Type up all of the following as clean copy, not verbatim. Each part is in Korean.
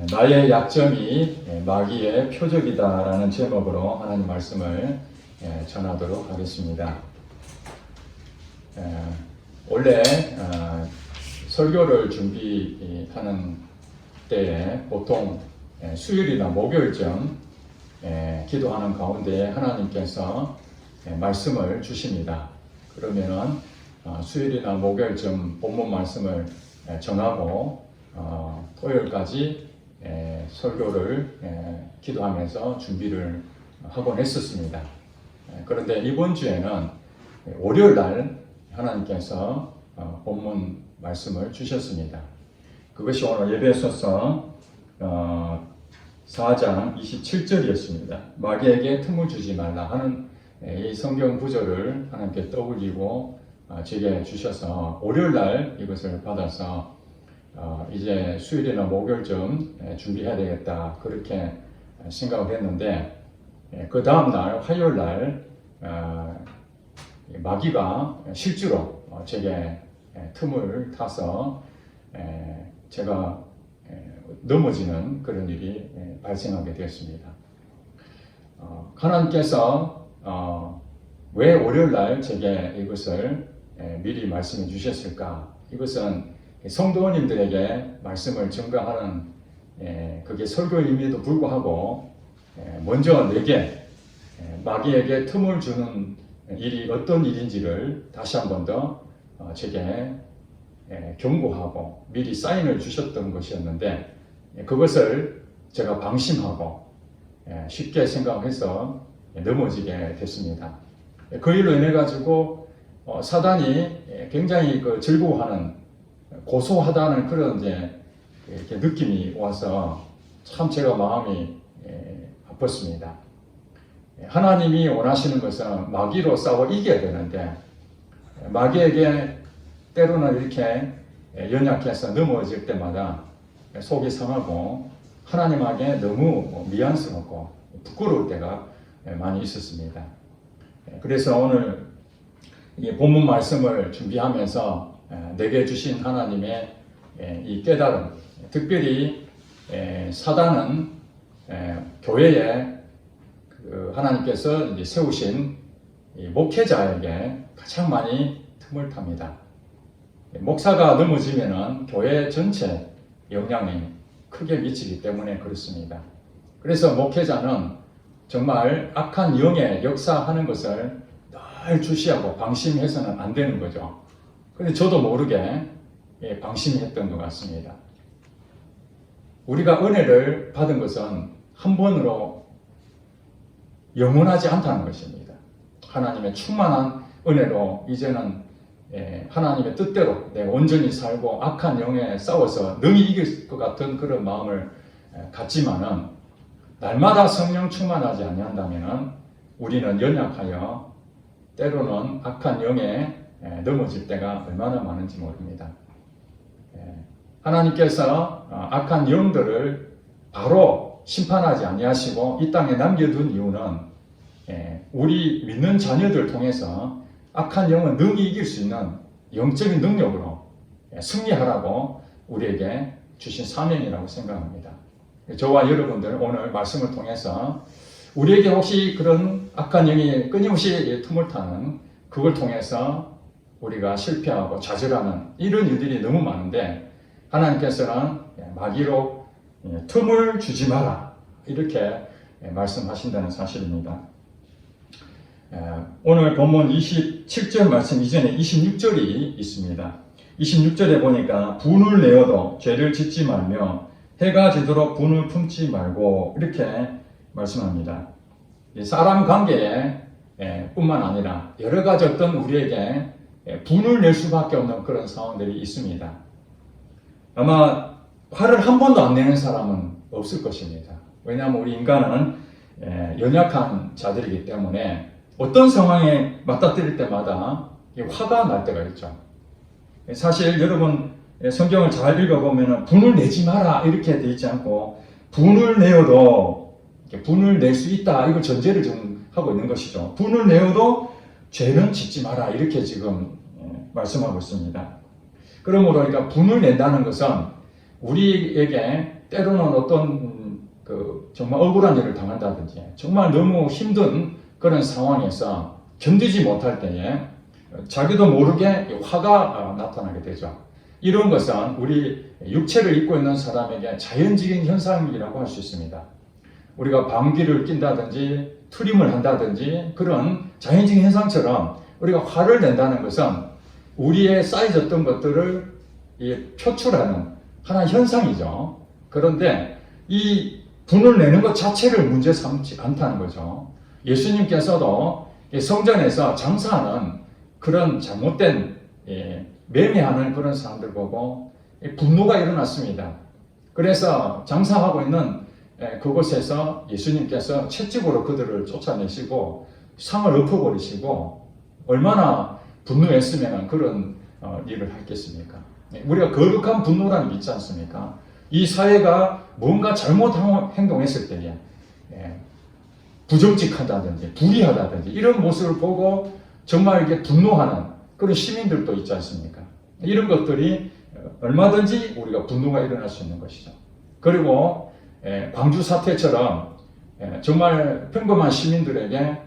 나의 약점이 마귀의 표적이다라는 제목으로 하나님 말씀을 전하도록 하겠습니다. 원래 설교를 준비하는 때에 보통 수요일이나 목요일쯤 기도하는 가운데 하나님께서 말씀을 주십니다. 그러면은 수요일이나 목요일쯤 본문 말씀을 정하고 토요일까지 설교를 기도하면서 준비를 하곤 했었습니다. 그런데 이번 주에는 월요일 날 하나님께서 본문 말씀을 주셨습니다. 그것이 오늘 에베소서 4장 27절이었습니다. 마귀에게 틈을 주지 말라 하는 이 성경 구절을 하나님께 떠올리고 제게 주셔서 월요일 날 이것을 받아서 이제 수요일이나 목요일쯤 준비해야 되겠다 그렇게 생각을 했는데 그 다음날 화요일 날 마귀가 실제로 제게 틈을 타서 제가 넘어지는 그런 일이 발생하게 되었습니다. 하나님께서 왜 월요일 날 제게 이것을 미리 말씀해 주셨을까? 이것은 성도님들에게 말씀을 전가하는 그게 설교임에도 불구하고 먼저 내게 마귀에게 틈을 주는 일이 어떤 일인지를 다시 한 번 더 제게 경고하고 미리 사인을 주셨던 것이었는데 그것을 제가 방심하고 쉽게 생각해서 넘어지게 됐습니다. 그 일로 인해 가지고 사단이 굉장히 즐거워하는 고소하다는 그런 이렇게 느낌이 와서 참 제가 마음이 아팠습니다. 하나님이 원하시는 것은 마귀로 싸워 이겨야 되는데 마귀에게 때로는 이렇게 연약해서 넘어질 때마다 속이 상하고 하나님에게 너무 미안스럽고 부끄러울 때가 많이 있었습니다. 그래서 오늘 이 본문 말씀을 준비하면서 내게 주신 하나님의 이 깨달음, 특별히 사단은 교회에 하나님께서 이제 세우신 목회자에게 가장 많이 틈을 탑니다. 목사가 넘어지면은 교회 전체 영향이 크게 미치기 때문에 그렇습니다. 그래서 목회자는 정말 악한 영에 역사하는 것을 늘 주시하고 방심해서는 안 되는 거죠. 그런데 저도 모르게 방심했던 것 같습니다. 우리가 은혜를 받은 것은 한 번으로 영원하지 않다는 것입니다. 하나님의 충만한 은혜로 이제는 하나님의 뜻대로 내가 온전히 살고 악한 영에 싸워서 능히 이길 것 같은 그런 마음을 갖지만은 날마다 성령 충만하지 아니한다면은 우리는 연약하여 때로는 악한 영에 넘어질 때가 얼마나 많은지 모릅니다. 하나님께서 악한 영들을 바로 심판하지 아니하시고 이 땅에 남겨둔 이유는 우리 믿는 자녀들 통해서 악한 영은 능히 이길 수 있는 영적인 능력으로 승리하라고 우리에게 주신 사명이라고 생각합니다. 저와 여러분들 오늘 말씀을 통해서 우리에게 혹시 그런 악한 영이 끊임없이 틈을 타는 그걸 통해서 우리가 실패하고 좌절하는 이런 일들이 너무 많은데 하나님께서는 마귀로 틈을 주지 마라 이렇게 말씀하신다는 사실입니다. 오늘 본문 27절 말씀 이전에 26절이 있습니다. 26절에 보니까 분을 내어도 죄를 짓지 말며 해가 지도록 분을 품지 말고 이렇게 말씀합니다. 사람 관계에 뿐만 아니라 여러 가지 어떤 우리에게 분을 낼 수밖에 없는 그런 상황들이 있습니다. 아마 화를 한 번도 안 내는 사람은 없을 것입니다. 왜냐하면 우리 인간은 연약한 자들이기 때문에 어떤 상황에 맞닥뜨릴 때마다 화가 날 때가 있죠. 사실 여러분 성경을 잘 읽어보면 분을 내지 마라 이렇게 되어 있지 않고 분을 내어도 분을 낼 수 있다 이걸 전제를 좀 하고 있는 것이죠. 분을 내어도 죄는 짓지 마라 이렇게 지금 말씀하고 있습니다. 그러므로 그러니까 분을 낸다는 것은 우리에게 때로는 어떤 정말 억울한 일을 당한다든지 정말 너무 힘든 그런 상황에서 견디지 못할 때에 자기도 모르게 화가 나타나게 되죠. 이런 것은 우리 육체를 입고 있는 사람에게 자연적인 현상이라고 할 수 있습니다. 우리가 방귀를 낀다든지 트림을 한다든지 그런 자연적인 현상처럼 우리가 화를 낸다는 것은 우리의 쌓여졌던 것들을 표출하는 하나의 현상이죠. 그런데 이 분을 내는 것 자체를 문제 삼지 않다는 거죠. 예수님께서도 성전에서 장사하는 그런 잘못된 매매하는 그런 사람들 보고 분노가 일어났습니다. 그래서 장사하고 있는 그곳에서 예수님께서 채찍으로 그들을 쫓아내시고 상을 엎어버리시고 얼마나 분노했으면 그런 일을 했겠습니까? 우리가 거룩한 분노라는 게 있지 않습니까? 이 사회가 뭔가 잘못 행동했을 때에 부정직하다든지 불의하다든지 이런 모습을 보고 정말 이게 분노하는 그런 시민들도 있지 않습니까? 이런 것들이 얼마든지 우리가 분노가 일어날 수 있는 것이죠. 그리고 광주 사태처럼 정말 평범한 시민들에게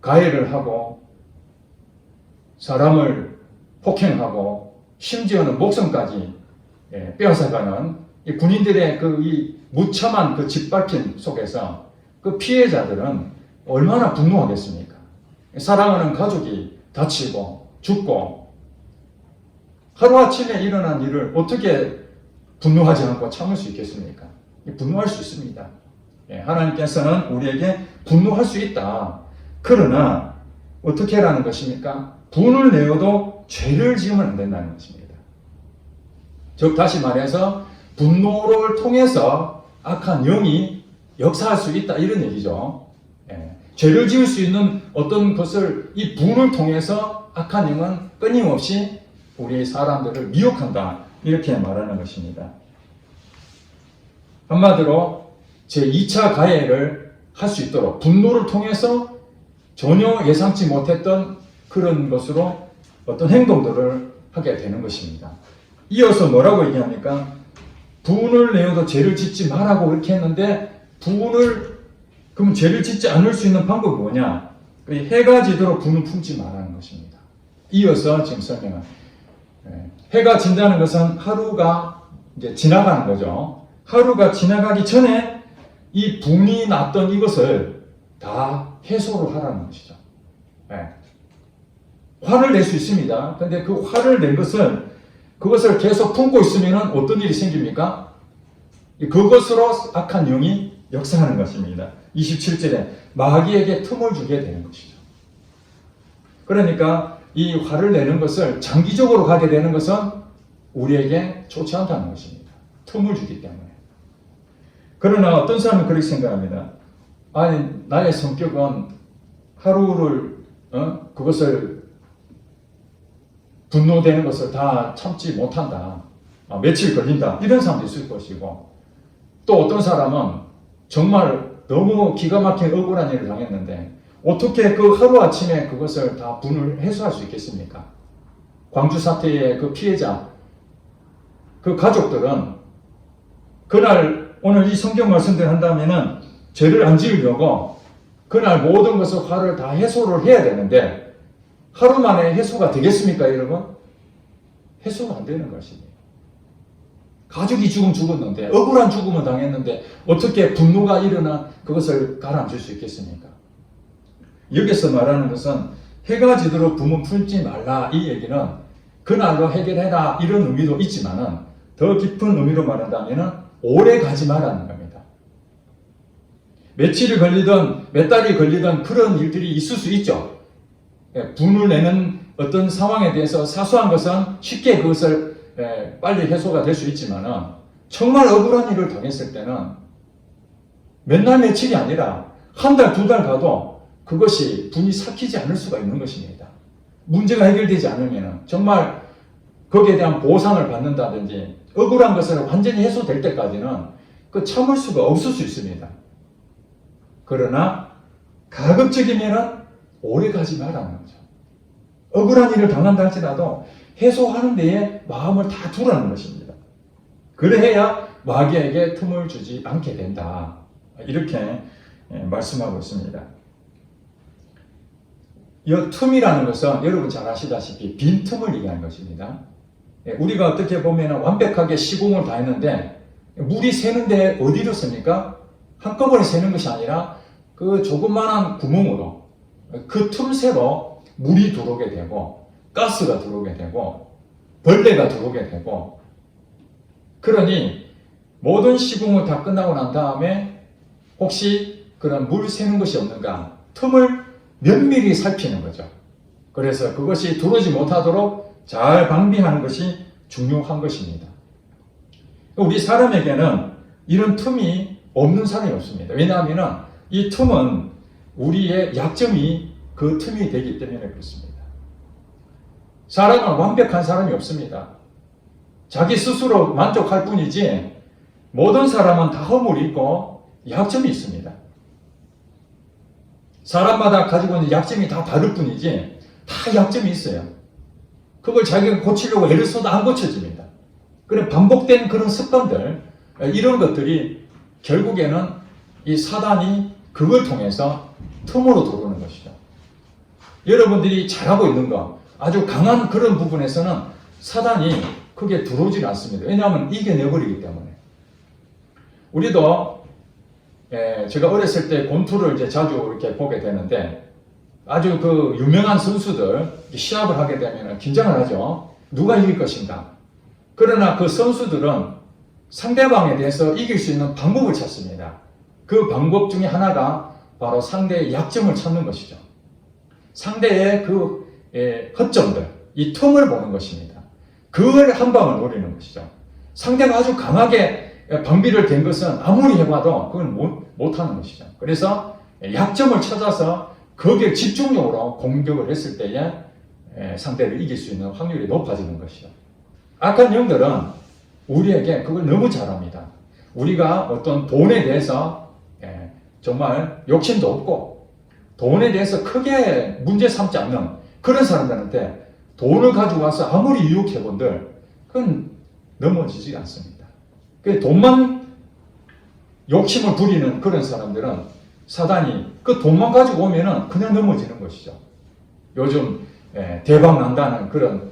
가해를 하고 사람을 폭행하고 심지어는 목숨까지 빼앗아가는 이 군인들의 이 무참한 그 짓밟힘 속에서 그 피해자들은 얼마나 분노하겠습니까? 사랑하는 가족이 다치고 죽고 하루아침에 일어난 일을 어떻게 분노하지 않고 참을 수 있겠습니까? 분노할 수 있습니다. 하나님께서는 우리에게 분노할 수 있다. 그러나 어떻게 하라는 것입니까? 분을 내어도 죄를 지으면 안 된다는 것입니다. 즉 다시 말해서 분노를 통해서 악한 영이 역사할 수 있다 이런 얘기죠. 죄를 지을 수 있는 어떤 것을 이 분을 통해서 악한 영은 끊임없이 우리 사람들을 미혹한다 이렇게 말하는 것입니다. 한마디로 제2차 가해를 할 수 있도록 분노를 통해서 전혀 예상치 못했던 그런 것으로 어떤 행동들을 하게 되는 것입니다. 이어서 뭐라고 얘기합니까? 분을 내어도 죄를 짓지 말라고 이렇게 했는데 그럼 죄를 짓지 않을 수 있는 방법이 뭐냐? 해가 지도록 분을 품지 말라는 것입니다. 이어서 지금 설명한 해가 진다는 것은 하루가 이제 지나가는 거죠. 하루가 지나가기 전에 이 분이 났던 이것을 다 해소를 하라는 것이죠. 화를 낼 수 있습니다. 그런데 그 화를 낸 그것을 계속 품고 있으면 어떤 일이 생깁니까? 그것으로 악한 영이 역사하는 것입니다. 27절에 마귀에게 틈을 주게 되는 것이죠. 그러니까 이 화를 내는 것을 장기적으로 가게 되는 것은 우리에게 좋지 않다는 것입니다. 틈을 주기 때문에. 그러나 어떤 사람은 그렇게 생각합니다. 아니 나의 성격은 하루를 그것을 분노되는 것을 다 참지 못한다. 며칠 걸린다. 이런 사람도 있을 것이고 또 어떤 사람은 정말 너무 기가 막힌 억울한 일을 당했는데 어떻게 그 하루아침에 그것을 다 분을 해소할 수 있겠습니까? 광주 사태의 그 피해자 그 가족들은 그날 오늘 이 성경 말씀대로 한다면은 죄를 안 지으려고 그날 모든 것을 화를 다 해소를 해야 되는데 하루 만에 해소가 되겠습니까, 여러분? 해소가 안 되는 것입니다. 가족이 죽었는데 억울한 죽음을 당했는데 어떻게 분노가 일어나 그것을 가라앉힐 수 있겠습니까? 여기서 말하는 것은 해가 지도록 분을 품지 말라 이 얘기는 그날로 해결해라 이런 의미도 있지만은 더 깊은 의미로 말한다면은 오래 가지 말라는 겁니다. 며칠이 걸리든 몇 달이 걸리든 그런 일들이 있을 수 있죠. 분을 내는 어떤 상황에 대해서 사소한 것은 쉽게 그것을 빨리 해소가 될 수 있지만은 정말 억울한 일을 당했을 때는 몇 날 며칠이 아니라 한 달, 두 달 가도 그것이 분이 삭히지 않을 수가 있는 것입니다. 문제가 해결되지 않으면 정말 거기에 대한 보상을 받는다든지 억울한 것을 완전히 해소될 때까지는 그 참을 수가 없을 수 있습니다. 그러나 가급적이면 오래 가지 말라는 거죠. 억울한 일을 당한다 할지라도 해소하는 데에 마음을 다 두라는 것입니다. 그래야 마귀에게 틈을 주지 않게 된다. 이렇게 말씀하고 있습니다. 이 틈이라는 것은 여러분 잘 아시다시피 빈틈을 얘기하는 것입니다. 우리가 어떻게 보면 완벽하게 시공을 다 했는데 물이 새는데 어디로 씁니까? 한꺼번에 새는 것이 아니라 그 조그마한 구멍으로 그 틈새로 물이 들어오게 되고 가스가 들어오게 되고 벌레가 들어오게 되고, 그러니 모든 시공을 다 끝나고 난 다음에 혹시 그런 물 새는 것이 없는가 틈을 면밀히 살피는 거죠. 그래서 그것이 들어오지 못하도록 잘 방비하는 것이 중요한 것입니다. 우리 사람에게는 이런 틈이 없는 사람이 없습니다. 왜냐하면 이 틈은 우리의 약점이 그 틈이 되기 때문에 그렇습니다. 사람은 완벽한 사람이 없습니다. 자기 스스로 만족할 뿐이지 모든 사람은 다 허물이 있고 약점이 있습니다. 사람마다 가지고 있는 약점이 다 다를 뿐이지 다 약점이 있어요. 그걸 자기가 고치려고 애를 써도 안 고쳐집니다. 그런 반복된 그런 습관들, 이런 것들이 결국에는 이 사단이 그걸 통해서 틈으로 들어오는 것이죠. 여러분들이 잘하고 있는 거, 아주 강한 그런 부분에서는 사단이 크게 들어오질 않습니다. 왜냐하면 이겨내버리기 때문에. 우리도 제가 어렸을 때 권투를 이제 자주 이렇게 보게 되는데, 아주 그 유명한 선수들 시합을 하게 되면 긴장을 하죠. 누가 이길 것인가. 그러나 그 선수들은 상대방에 대해서 이길 수 있는 방법을 찾습니다. 그 방법 중에 하나가 바로 상대의 약점을 찾는 것이죠. 상대의 그 허점들, 이 틈을 보는 것입니다. 그걸 한 방을 노리는 것이죠. 상대가 아주 강하게 방비를 댄 것은 아무리 해봐도 그건 못하는 것이죠. 그래서 약점을 찾아서 거기에 집중적으로 공격을 했을 때에 상대를 이길 수 있는 확률이 높아지는 것이죠. 악한 영들은 우리에게 그걸 너무 잘합니다. 우리가 어떤 돈에 대해서 정말 욕심도 없고 돈에 대해서 크게 문제 삼지 않는 그런 사람들한테 돈을 가지고 와서 아무리 유혹해본들 그건 넘어지지 않습니다. 돈만 욕심을 부리는 그런 사람들은 사단이 그 돈만 가지고 오면은 그냥 넘어지는 것이죠. 요즘 대박 난다는 그런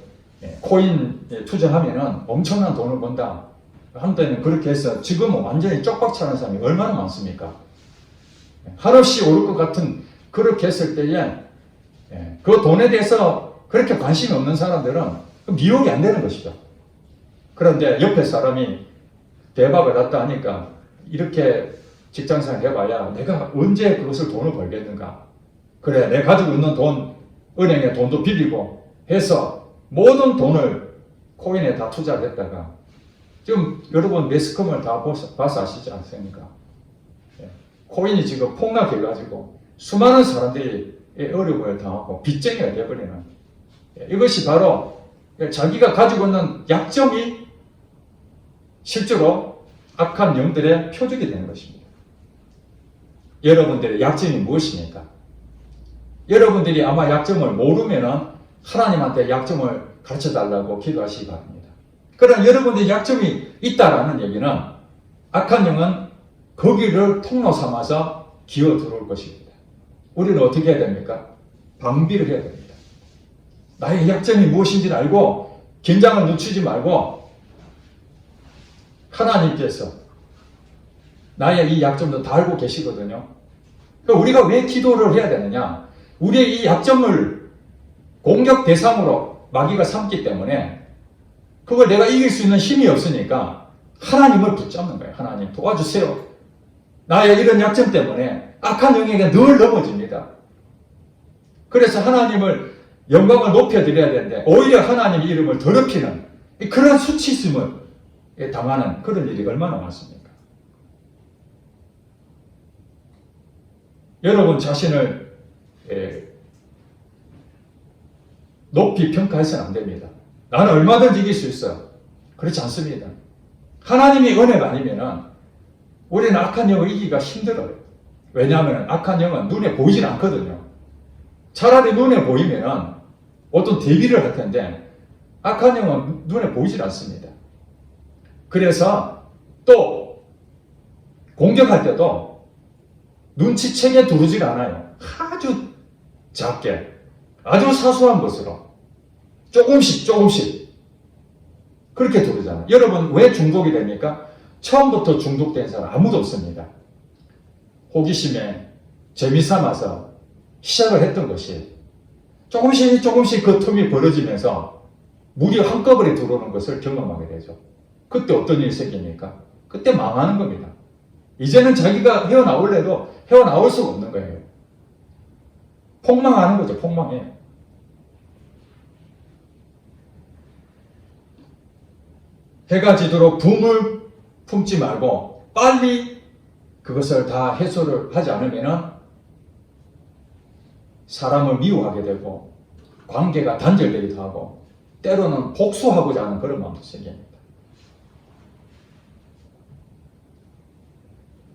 코인 투자하면은 엄청난 돈을 번다. 한때는 그렇게 해서 지금은 완전히 쪽박 차는 사람이 얼마나 많습니까? 한없이 오를 것 같은 그렇게 했을 때에 그 돈에 대해서 그렇게 관심이 없는 사람들은 미혹이 안 되는 것이죠. 그런데 옆에 사람이 대박을 났다 하니까 이렇게 직장생활 해봐야 내가 언제 그것을 돈을 벌겠는가. 그래, 내가 가지고 있는 돈, 은행에 돈도 빌리고 해서 모든 돈을 코인에 다 투자를 했다가 지금 여러분 매스컴을 다 봐서 아시지 않습니까? 코인이 지금 폭락해가지고 수많은 사람들이 어려움을 당하고 빚쟁이가 되어버리는, 이것이 바로 자기가 가지고 있는 약점이 실제로 악한 영들의 표적이 되는 것입니다. 여러분들의 약점이 무엇입니까? 여러분들이 아마 약점을 모르면 하나님한테 약점을 가르쳐 달라고 기도하시기 바랍니다. 그러나 여러분들의 약점이 있다라는 얘기는 악한 영은 거기를 통로 삼아서 기어 들어올 것입니다. 우리는 어떻게 해야 됩니까? 방비를 해야 됩니다. 나의 약점이 무엇인지를 알고 긴장을 늦추지 말고 하나님께서 나의 이 약점도 다 알고 계시거든요. 그러니까 우리가 왜 기도를 해야 되느냐? 우리의 이 약점을 공격 대상으로 마귀가 삼기 때문에 그걸 내가 이길 수 있는 힘이 없으니까 하나님을 붙잡는 거예요. 하나님 도와주세요. 나의 이런 약점 때문에 악한 영에게 늘 넘어집니다. 그래서 하나님을 영광을 높여드려야 되는데 오히려 하나님 이름을 더럽히는 그런 수치심을 당하는 그런 일이 얼마나 많습니까? 여러분 자신을 높이 평가해서는 안 됩니다. 나는 얼마든지 이길 수 있어요. 그렇지 않습니다. 하나님이 은혜가 아니면 우리는 악한 영을 이기기가 힘들어요. 왜냐하면 악한 영은 눈에 보이질 않거든요. 차라리 눈에 보이면 어떤 대비를 할 텐데 악한 영은 눈에 보이질 않습니다. 그래서 또 공격할 때도 눈치채게 두르질 않아요. 아주 작게, 아주 사소한 것으로 조금씩 그렇게 두르잖아요. 여러분 왜 중독이 됩니까? 처음부터 중독된 사람 아무도 없습니다. 호기심에 재미삼아서 시작을 했던 것이 조금씩 그 틈이 벌어지면서 물이 한꺼번에 들어오는 것을 경험하게 되죠. 그때 어떤 일이 생깁니까? 그때 망하는 겁니다. 이제는 자기가 헤어나올래도 헤어나올 수가 없는 거예요. 폭망하는 거죠. 폭망해. 해가 지도록 붐을 품지 말고 빨리 그것을 다 해소를 하지 않으면 사람을 미워하게 되고 관계가 단절되기도 하고 때로는 복수하고자 하는 그런 마음도 생깁니다.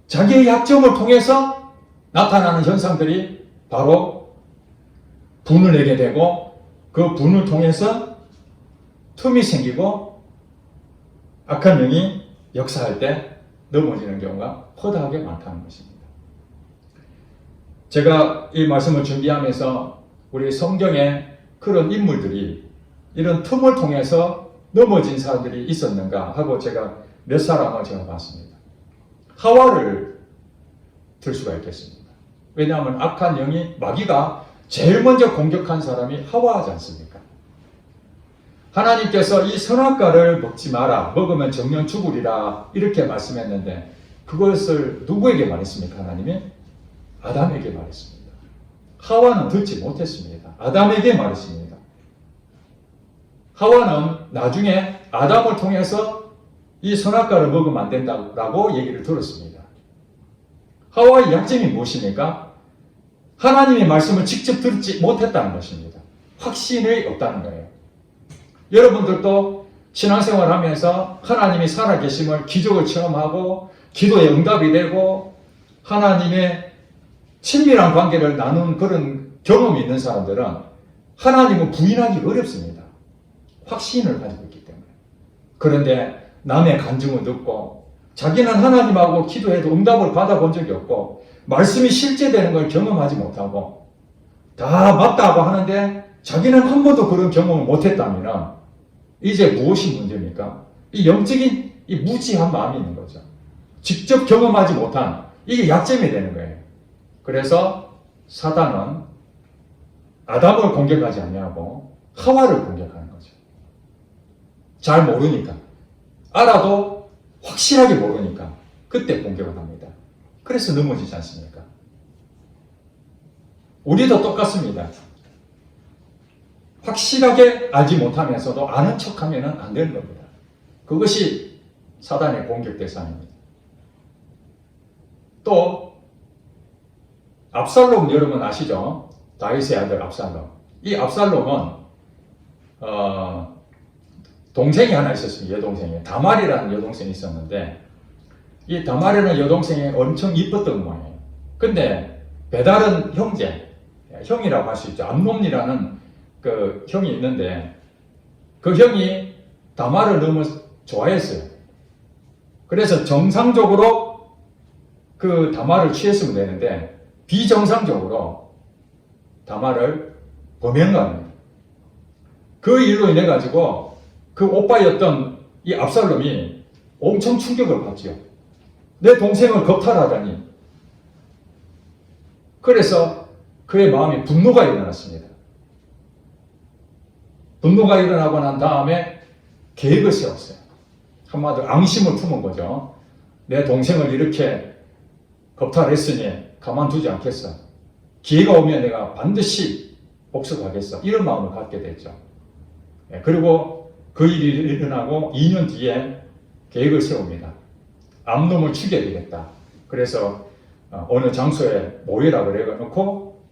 자기의 약점을 통해서 나타나는 현상들이 바로 분을 내게 되고 그 분을 통해서 틈이 생기고 악한 영이 역사할 때 넘어지는 경우가 허다하게 많다는 것입니다. 제가 이 말씀을 준비하면서 우리 성경에 그런 인물들이 이런 틈을 통해서 넘어진 사람들이 있었는가 하고 제가 몇 사람을 제가 봤습니다. 하와를 들 수가 있겠습니다. 왜냐하면 악한 영이 마귀가 제일 먼저 공격한 사람이 하와하지 않습니까? 하나님께서 이 선악과를 먹지 마라, 먹으면 정령 죽으리라 이렇게 말씀했는데 그것을 누구에게 말했습니까? 하나님이? 아담에게 말했습니다. 하와는 듣지 못했습니다. 아담에게 말했습니다. 하와는 나중에 아담을 통해서 이 선악과를 먹으면 안 된다고 얘기를 들었습니다. 하와의 약점이 무엇입니까? 하나님의 말씀을 직접 듣지 못했다는 것입니다. 확신이 없다는 거예요. 여러분들도 신앙생활 하면서 하나님이 살아계심을 기적을 체험하고 기도에 응답이 되고 하나님의 친밀한 관계를 나눈 그런 경험이 있는 사람들은 하나님을 부인하기 어렵습니다. 확신을 가지고 있기 때문에. 그런데 남의 간증을 듣고 자기는 하나님하고 기도해도 응답을 받아본 적이 없고 말씀이 실제되는 걸 경험하지 못하고 다 맞다고 하는데 자기는 한 번도 그런 경험을 못했다면 이제 무엇이 문제입니까? 이 영적인 이 무지한 마음이 있는 거죠. 직접 경험하지 못한 이게 약점이 되는 거예요. 그래서 사단은 아담을 공격하지 아니하고 하와를 공격하는 거죠. 잘 모르니까. 알아도 확실하게 모르니까 그때 공격을 합니다. 그래서 넘어지지 않습니까? 우리도 똑같습니다. 확실하게 알지 못하면서도 아는 척하면 안 되는 겁니다. 그것이 사단의 공격 대상입니다. 또 압살롬 여러분 아시죠? 다윗의 아들 압살롬. 이 압살롬은 동생이 하나 있었습니다. 여동생이. 다말이라는 여동생이 있었는데 이 다말이라는 여동생이 엄청 이뻤던 모양이에요. 근데 배다른 형제, 형이라고 할 수 있죠. 암놈이라는 그 형이 있는데 그 형이 다말을 너무 좋아했어요. 그래서 정상적으로 그 다말을 취했으면 되는데 비정상적으로 다말을 범행합니다. 그 일로 인해 가지고 그 오빠였던 이 압살롬이 엄청 충격을 받지요. 내 동생을 겁탈하다니. 그래서 그의 마음에 분노가 일어났습니다. 분노가 일어나고 난 다음에 계획을 세웠어요. 한마디로 앙심을 품은 거죠. 내 동생을 이렇게 겁탈했으니 가만두지 않겠어. 기회가 오면 내가 반드시 복수하겠어. 이런 마음을 갖게 됐죠. 그리고 그 일이 일어나고 2년 뒤에 계획을 세웁니다. 암놈을 죽여야 되겠다. 그래서 어느 장소에 모이라 그래 놓고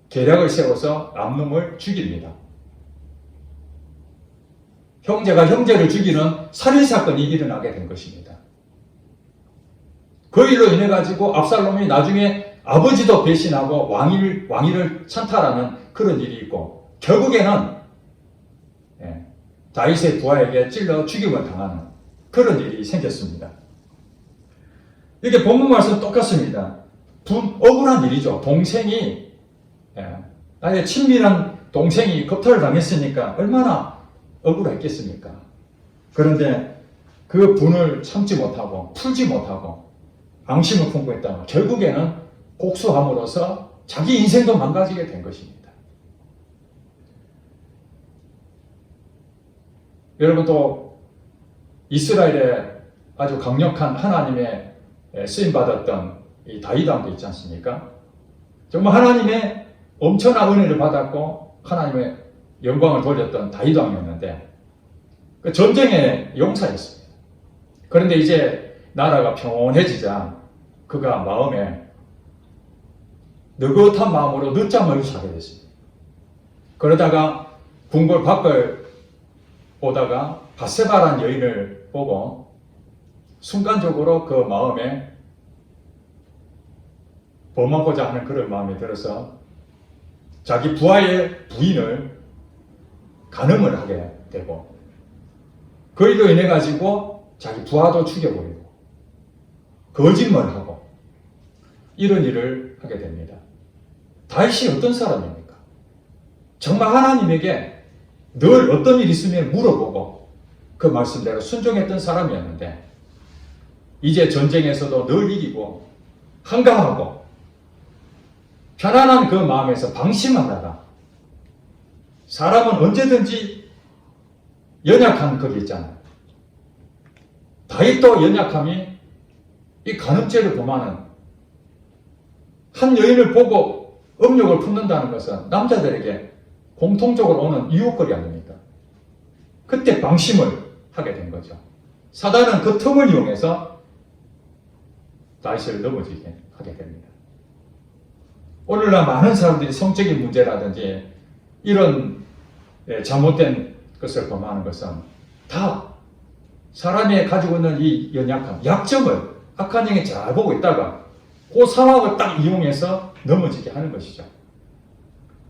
계략을 세워서 암놈을 죽입니다. 형제가 형제를 죽이는 살인사건이 일어나게 된 것입니다. 그 일로 인해 가지고 압살롬이 나중에 아버지도 배신하고 왕위를 찬탈하는 그런 일이 있고 결국에는 다윗의 부하에게 찔러 죽임을 당하는 그런 일이 생겼습니다. 이게 본문 말씀 똑같습니다. 억울한 일이죠. 동생이, 나의 친밀한 동생이 겁탈을 당했으니까 얼마나 억울했겠습니까? 그런데 그 분을 참지 못하고 풀지 못하고 앙심을 품고 있다가 결국에는 복수함으로써 자기 인생도 망가지게 된 것입니다. 여러분 또 이스라엘에 아주 강력한 하나님의 쓰임받았던 이 다윗 왕도 있지 않습니까? 정말 하나님의 엄청난 은혜를 받았고 하나님의 영광을 돌렸던 다윗 왕이었는데 그 전쟁의 용사였습니다. 그런데 이제 나라가 평온해지자 그가 마음에 느긋한 마음으로 늦잠을 자게 됐습니다. 그러다가 궁궐 밖을 보다가 바세바란 여인을 보고 순간적으로 그 마음에 범하고자 하는 그런 마음이 들어서 자기 부하의 부인을 간음을 하게 되고 그 일로 인해 가지고 자기 부하도 죽여버리고 거짓말하고 이런 일을 하게 됩니다. 다윗이 어떤 사람입니까? 정말 하나님에게 늘 어떤 일이 있으면 물어보고 그 말씀대로 순종했던 사람이었는데 이제 전쟁에서도 늘 이기고 한가하고 편안한 그 마음에서 방심하다가 사람은 언제든지 연약한 그게 있잖아요. 다윗도 연약함이 이 간음죄를 범하는 한 여인을 보고 음욕을 품는다는 것은 남자들에게 공통적으로 오는 유혹거리 아닙니까? 그때 방심을 하게 된 거죠. 사단은 그 틈을 이용해서 다윗을 넘어지게 하게 됩니다. 오늘날 많은 사람들이 성적인 문제라든지 이런 잘못된 것을 범하는 것은 다 사람이 가지고 있는 이 연약함, 약점을 악한 영이 잘 보고 있다가 그 상황을 딱 이용해서 넘어지게 하는 것이죠.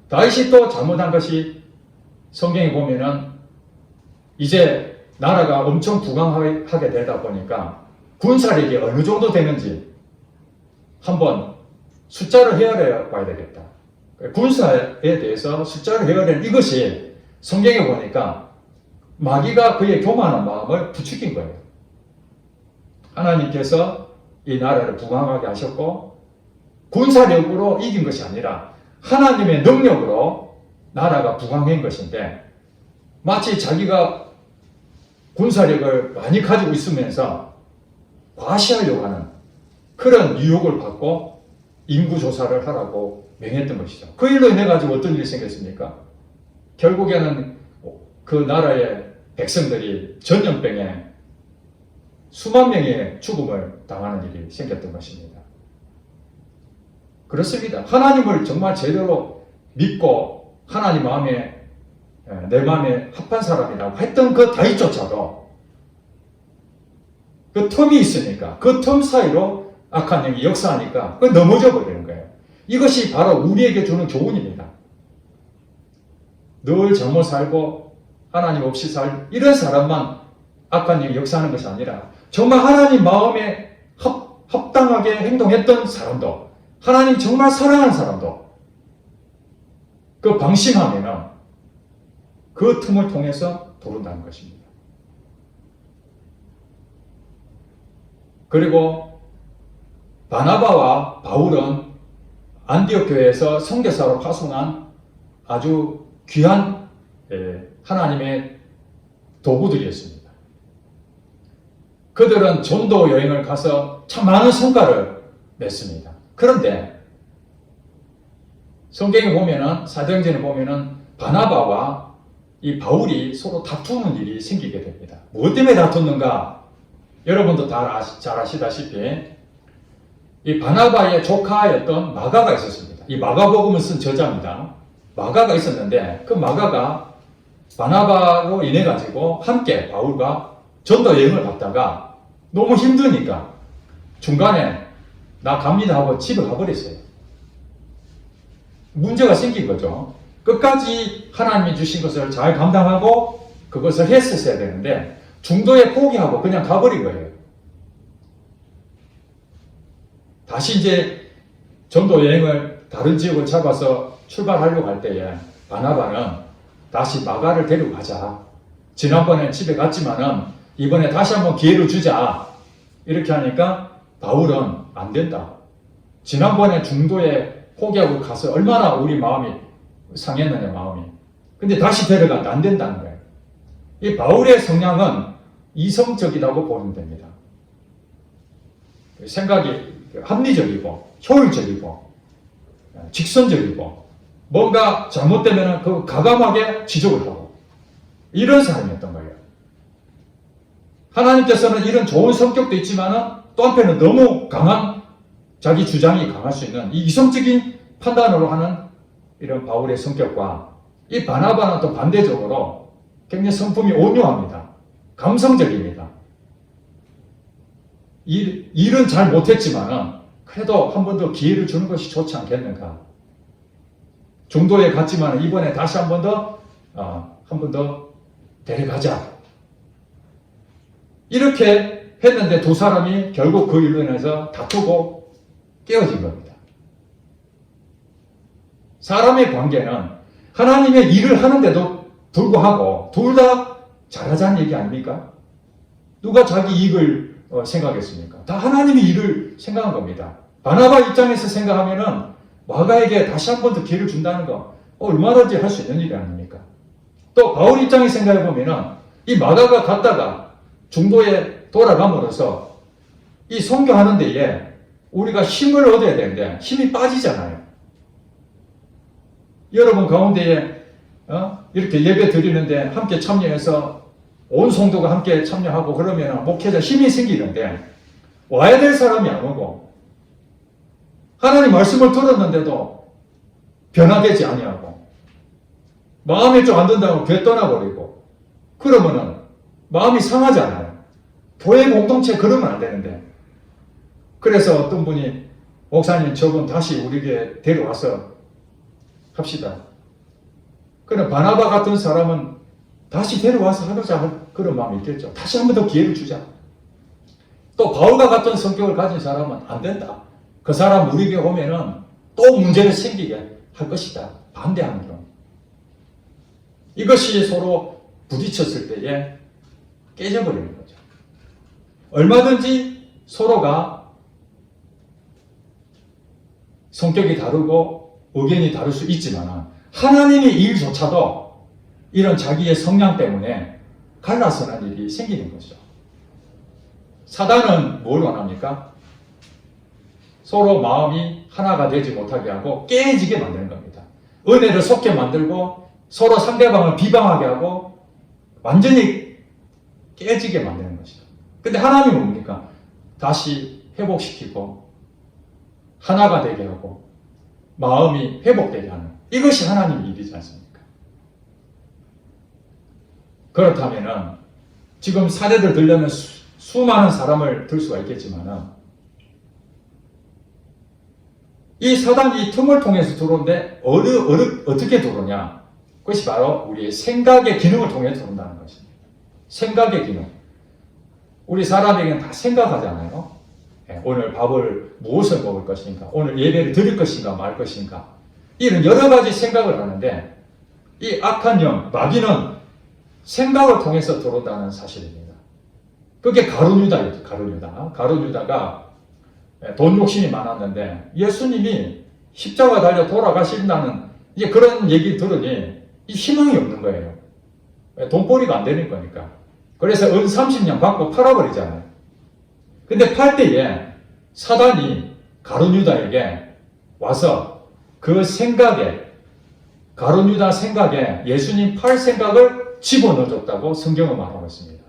다윗이 또 잘못한 것이 성경에 보면은 이제 나라가 엄청 부강하게 되다 보니까 군사력이 어느 정도 되는지 한번 숫자를 헤아려 봐야 되겠다. 군사에 대해서 숫자를 헤아리는 이것이 성경에 보니까 마귀가 그의 교만한 마음을 부추긴 거예요. 하나님께서 이 나라를 부강하게 하셨고 군사력으로 이긴 것이 아니라 하나님의 능력으로 나라가 부강한 것인데 마치 자기가 군사력을 많이 가지고 있으면서 과시하려고 하는 그런 유혹을 받고 인구조사를 하라고 명했던 것이죠. 그 일로 인해 가지고 어떤 일이 생겼습니까? 결국에는 그 나라의 백성들이 전염병에 수만 명의 죽음을 당하는 일이 생겼던 것입니다. 그렇습니다. 하나님을 정말 제대로 믿고 하나님 마음에 내 마음에 합한 사람이라고 했던 그 다윗조차도 그 틈이 있으니까 그 틈 사이로 악한 영이 역사하니까 그 넘어져 버리는 거예요. 이것이 바로 우리에게 주는 교훈입니다. 늘 잘못 살고 하나님 없이 살 이런 사람만 악한 영이 역사하는 것이 아니라 정말 하나님 마음에 합당하게 행동했던 사람도 하나님 정말 사랑하는 사람도 그 방심하면은 그 틈을 통해서 들어온다는 것입니다. 그리고 바나바와 바울은 안디옥 교회에서 선교사로 파송한 아주 귀한 하나님의 도구들이었습니다. 그들은 전도 여행을 가서 참 많은 성과를 냈습니다. 그런데 성경에 보면은 사도행전에 보면은 바나바와 이 바울이 서로 다투는 일이 생기게 됩니다. 무엇 때문에 다퉜는가? 여러분도 다 잘 아시다시피 이 바나바의 조카였던 마가가 있었습니다. 이 마가복음을 쓴 저자입니다. 마가가 있었는데 그 마가가 바나바로 인해 가지고 함께 바울과 전도 여행을 갔다가 너무 힘드니까 중간에 나 갑니다 하고 집에 가버렸어요. 문제가 생긴 거죠. 끝까지 하나님이 주신 것을 잘 감당하고 그것을 했었어야 되는데 중도에 포기하고 그냥 가버린 거예요. 다시 이제 전도 여행을 다른 지역을 잡아서 출발하려고 할 때에 바나바는 다시 마가를 데려가자. 지난번에 집에 갔지만은 이번에 다시 한번 기회를 주자. 이렇게 하니까 바울은 안 된다. 지난번에 중도에 포기하고 가서 얼마나 우리 마음이 상했느냐, 마음이. 근데 다시 데려가도 안 된다는 거예요. 이 바울의 성향은 이성적이라고 보면 됩니다. 생각이 합리적이고 효율적이고 직선적이고 뭔가 잘못되면 그 가감하게 지적을 하고 이런 사람이었던 거예요. 하나님께서는 이런 좋은 성격도 있지만 또 한편은 너무 강한 자기 주장이 강할 수 있는 이 이성적인 판단으로 하는 이런 바울의 성격과 이 바나바는 또 반대적으로 굉장히 성품이 온유합니다. 감성적입니다. 일은 잘 못했지만 그래도 한 번 더 기회를 주는 것이 좋지 않겠는가. 중도에 갔지만 이번에 다시 한 번 더 데려가자. 이렇게 했는데 두 사람이 결국 그 일로 인해서 다투고 깨어진 겁니다. 사람의 관계는 하나님의 일을 하는데도 불구하고 둘 다 잘하자는 얘기 아닙니까? 누가 자기 이익을 생각했습니까? 다 하나님의 일을 생각한 겁니다. 바나바 입장에서 생각하면은 마가에게 다시 한 번 더 기회를 준다는 거 얼마든지 할 수 있는 일이 아닙니까? 또 바울 입장에 생각해 보면은 이 마가가 갔다가 중도에 돌아감으로써 이 선교하는 데에 우리가 힘을 얻어야 되는데 힘이 빠지잖아요. 여러분 가운데에 이렇게 예배 드리는데 함께 참여해서 온 성도가 함께 참여하고 그러면 목회자 힘이 생기는데 와야 될 사람이 안 오고 하나님 말씀을 들었는데도 변화되지 아니하고 마음이 좀 안 든다고 교회 떠나버리고 그러면은 마음이 상하잖아요. 교회 공동체 그러면 안 되는데 그래서 어떤 분이 목사님 저분 다시 우리에게 데려와서 합시다. 그럼 바나바 같은 사람은 다시 데려와서 하자 그런 마음이 있겠죠. 다시 한 번 더 기회를 주자. 또 바울과 같은 성격을 가진 사람은 안 된다. 그 사람 우리에게 오면은 또 문제를 생기게 할 것이다. 반대하는 경. 이것이 서로 부딪혔을 때에 깨져버리는 거죠. 얼마든지 서로가 성격이 다르고 의견이 다를 수 있지만 하나님의 일조차도 이런 자기의 성향 때문에 갈라서는 일이 생기는 거죠. 사단은 뭘 원합니까? 서로 마음이 하나가 되지 못하게 하고 깨지게 만드는 겁니다. 은혜를 솟게 만들고 서로 상대방을 비방하게 하고 완전히 깨지게 만드는 것이죠. 근데 하나님은 뭡니까? 다시 회복시키고 하나가 되게 하고 마음이 회복되게 하는 이것이 하나님의 일이지 않습니까? 그렇다면은 지금 사례를 들려면 수많은 사람을 들 수가 있겠지만은 이 사단이 이 틈을 통해서 들어오는데 어떻게 들어오냐? 그것이 바로 우리의 생각의 기능을 통해 들어온다는 것입니다. 생각의 기능. 우리 사람에게는 다 생각하잖아요. 오늘 밥을 무엇을 먹을 것인가? 오늘 예배를 드릴 것인가 말 것인가? 이런 여러 가지 생각을 하는데 이 악한 영, 마귀는 생각을 통해서 들어온다는 사실입니다. 그게 가룟유다였죠. 가룟유다가 돈 욕심이 많았는데 예수님이 십자가 달려 돌아가신다는 이제 그런 얘기 들으니 이 희망이 없는 거예요. 돈벌이가 안 되는 거니까. 그래서 은 30년 받고 팔아버리잖아요. 근데 팔 때에 사단이 가룟유다에게 와서 그 생각에 가룟유다 생각에 예수님 팔 생각을 집어넣어줬다고 성경은 말하고 있습니다.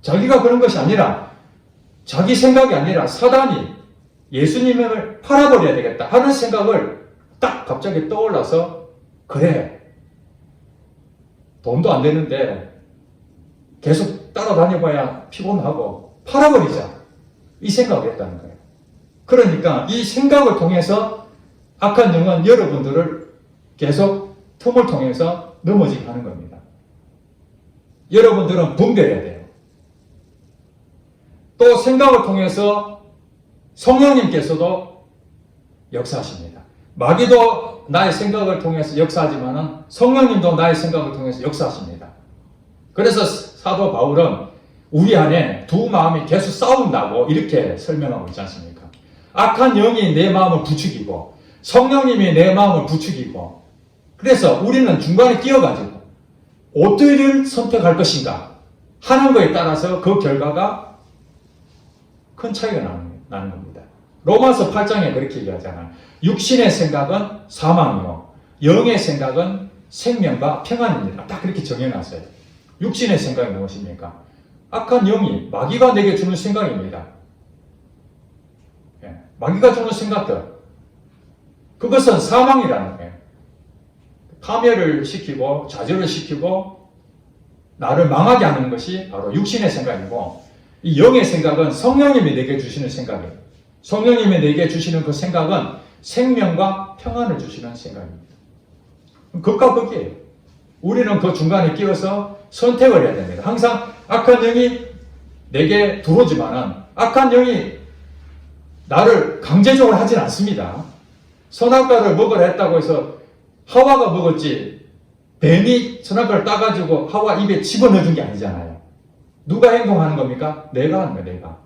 자기가 그런 것이 아니라 자기 생각이 아니라 사단이 예수님을 팔아버려야 되겠다 하는 생각을 딱 갑자기 떠올라서 그래 돈도 안 되는데 계속 따라다녀봐야 피곤하고 팔아버리자 이 생각을 했다는 거예요. 그러니까 이 생각을 통해서 악한 영은 여러분들을 계속 틈을 통해서 넘어지게 하는 겁니다. 여러분들은 분별해야 돼요. 또 생각을 통해서 성령님께서도 역사하십니다. 마귀도 나의 생각을 통해서 역사하지만은 성령님도 나의 생각을 통해서 역사하십니다. 그래서 사도 바울은 우리 안에 두 마음이 계속 싸운다고 이렇게 설명하고 있지 않습니까? 악한 영이 내 마음을 부추기고 성령님이 내 마음을 부추기고, 그래서 우리는 중간에 끼어가지고 어디를 선택할 것인가 하는 것에 따라서 그 결과가 큰 차이가 나는 겁니다. 로마서 8장에 그렇게 얘기하잖아요. 육신의 생각은 사망이요 영의 생각은 생명과 평안입니다. 딱 그렇게 정해놨어요. 육신의 생각이 무엇입니까? 악한 영이 마귀가 내게 주는 생각입니다. 마귀가 주는 생각들, 그것은 사망이라는 거예요. 파멸을 시키고 좌절을 시키고 나를 망하게 하는 것이 바로 육신의 생각이고, 이 영의 생각은 성령님이 내게 주시는 생각이에요. 성령님이 내게 주시는 그 생각은 생명과 평안을 주시는 생각입니다. 극과 극이에요. 우리는 그 중간에 끼어서 선택을 해야 됩니다. 항상 악한 영이 내게 들어오지만은 악한 영이 나를 강제적으로 하진 않습니다. 선악과를 먹으라 했다고 해서 하와가 먹었지 뱀이 선악과를 따가지고 하와 입에 집어넣어준 게 아니잖아요. 누가 행동하는 겁니까? 내가 하는 거예요. 내가.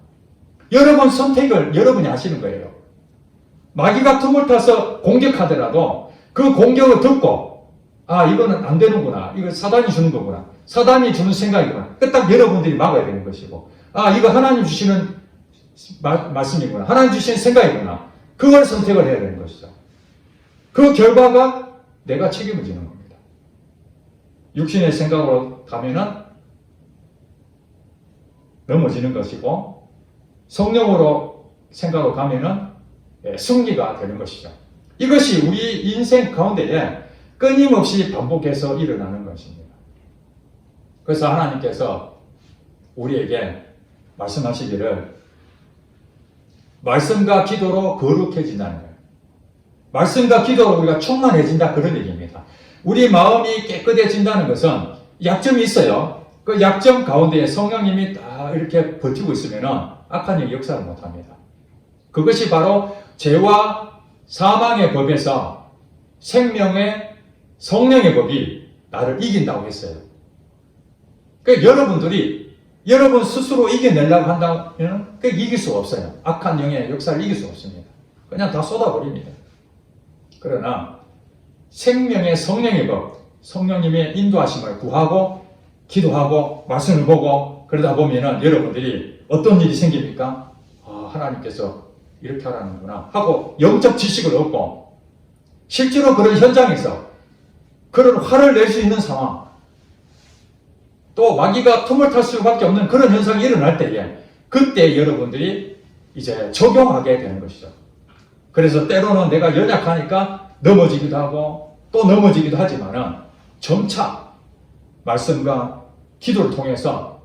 여러분 선택을 여러분이 하시는 거예요. 마귀가 틈을 타서 공격하더라도 그 공격을 듣고 이거는 안 되는구나. 이거 사단이 주는 거구나. 사단이 주는 생각이구나. 딱 여러분들이 막아야 되는 것이고, 이거 하나님 주시는 말씀이구나. 하나님 주시는 생각이구나. 그걸 선택을 해야 되는 것이죠. 그 결과가 내가 책임을 지는 겁니다. 육신의 생각으로 가면은 넘어지는 것이고, 성령으로 생각으로 가면은 승리가 되는 것이죠. 이것이 우리 인생 가운데에 끊임없이 반복해서 일어나는 것입니다. 그래서 하나님께서 우리에게 말씀하시기를 말씀과 기도로 거룩해진다는 거예요. 말씀과 기도로 우리가 충만해진다, 그런 얘기입니다. 우리 마음이 깨끗해진다는 것은 약점이 있어요. 그 약점 가운데에 성령님이 다 이렇게 버티고 있으면 악한 영이 역사를 못합니다. 그것이 바로 죄와 사망의 법에서 생명의 성령의 법이 나를 이긴다고 했어요. 그러니까 여러분 스스로 이겨내려고 한다면 이길 수가 없어요. 악한 영의 역사를 이길 수 없습니다. 그냥 다 쏟아버립니다. 그러나 생명의 성령의 법, 성령님의 인도하심을 구하고 기도하고 말씀을 보고 그러다 보면은 여러분들이 어떤 일이 생깁니까? 하나님께서 이렇게 하라는구나 하고 영적 지식을 얻고, 실제로 그런 현장에서 그런 화를 낼 수 있는 상황, 또 마귀가 틈을 탈 수밖에 없는 그런 현상이 일어날 때에 그때 여러분들이 이제 적용하게 되는 것이죠. 그래서 때로는 내가 연약하니까 넘어지기도 하고 또 넘어지기도 하지만은 점차 말씀과 기도를 통해서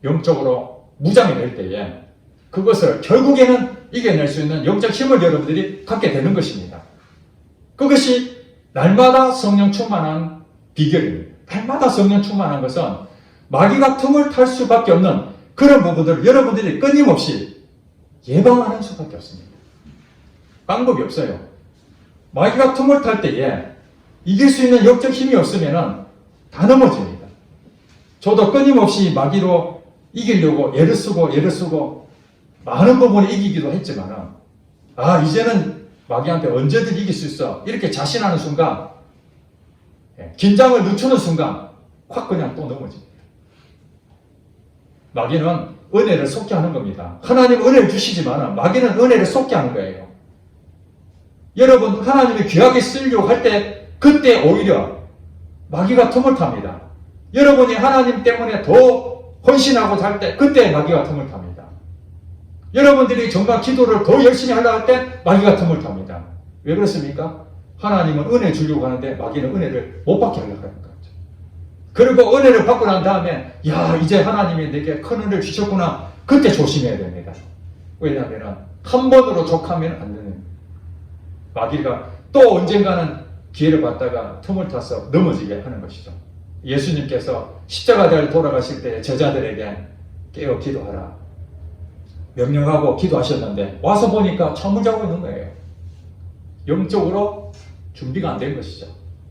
영적으로 무장이 될 때에 그것을 결국에는 이겨낼 수 있는 영적 힘을 여러분들이 갖게 되는 것입니다. 그것이 날마다 성령 충만한 비결입니다. 날마다 성령 충만한 것은 마귀가 틈을 탈 수밖에 없는 그런 부분들을 여러분들이 끊임없이 예방하는 수밖에 없습니다. 방법이 없어요. 마귀가 틈을 탈 때에 이길 수 있는 영적 힘이 없으면 다 넘어집니다. 저도 끊임없이 마귀로 이기려고 애를 쓰고 많은 부분을 이기기도 했지만은 이제는 마귀한테 언제든 이길 수 있어 이렇게 자신하는 순간, 긴장을 늦추는 순간 확 그냥 또 넘어집니다. 마귀는 은혜를 속게 하는 겁니다. 하나님 은혜를 주시지만 마귀는 은혜를 속게 하는 거예요. 여러분 하나님이 귀하게 쓰려고 할 때 그때 오히려 마귀가 틈을 탑니다. 여러분이 하나님 때문에 더 헌신하고 살 때 그때 마귀가 틈을 탑니다. 여러분들이 정말 기도를 더 열심히 하려고 할 때 마귀가 틈을 탑니다. 왜 그렇습니까? 하나님은 은혜 주려고 하는데 마귀는 은혜를 못 받게 하려고 하는 거죠. 그리고 은혜를 받고 난 다음에 이제 하나님이 내게 큰 은혜를 주셨구나, 그때 조심해야 됩니다. 왜냐하면 한 번으로 족하면 안 되는, 마귀가 또 언젠가는 기회를 받다가 틈을 타서 넘어지게 하는 것이죠. 예수님께서 십자가를 돌아가실 때 제자들에게 깨어 기도하라 명령하고 기도하셨는데 와서 보니까 잠을 자고 있는 거예요. 영적으로 준비가 안 된 것이죠.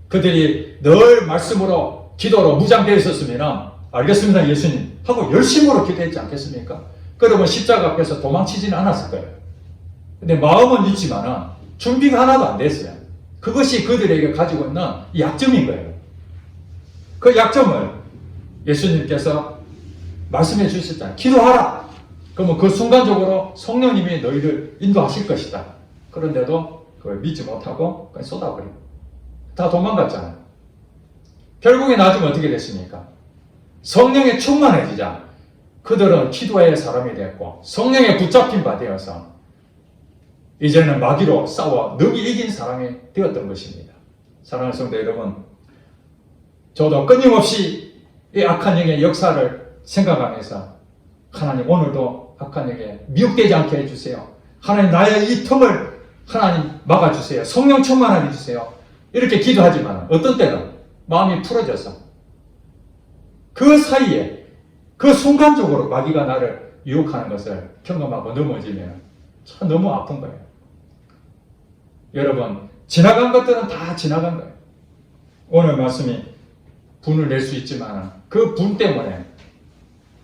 그들이 늘 말씀으로 기도로 무장되어 있었으면 알겠습니다 예수님 하고 열심으로 기도했지 않겠습니까? 그러면 십자가 앞에서 도망치지는 않았을 거예요. 근데 마음은 있지만 준비가 하나도 안 됐어요. 그것이 그들에게 가지고 있는 약점인 거예요. 그 약점을 예수님께서 말씀해 주셨잖아요. 기도하라. 그러면 그 순간적으로 성령님이 너희를 인도하실 것이다. 그런데도 그걸 믿지 못하고 그냥 쏟아버리고 다 도망갔잖아요. 결국에 나중에 어떻게 됐습니까? 성령에 충만해지자 그들은 기도의 사람이 됐고 성령에 붙잡힌 바 되어서 이제는 마귀로 싸워 능히 이긴 사람이 되었던 것입니다. 사랑하는 성도 여러분, 저도 끊임없이 이 악한 영의 역사를 생각하면서 하나님 오늘도 악한 영에 미혹되지 않게 해주세요. 하나님 나의 이 틈을 하나님 막아주세요. 성령 충만하게 해주세요. 이렇게 기도하지만 어떤 때는 마음이 풀어져서 그 사이에 그 순간적으로 마귀가 나를 유혹하는 것을 경험하고 넘어지면 참 너무 아픈 거예요. 여러분 지나간 것들은 다 지나간 거예요. 오늘 말씀이 분을 낼 수 있지만 그 분 때문에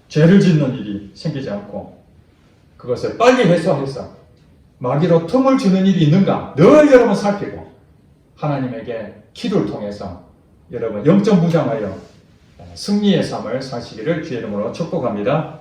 죄를 짓는 일이 생기지 않고 그것을 빨리 해소해서 마귀로 틈을 주는 일이 있는가 늘 여러분 살피고 하나님에게 기도를 통해서 여러분 영적 무장하여 승리의 삶을 사시기를 주의 이름으로 축복합니다.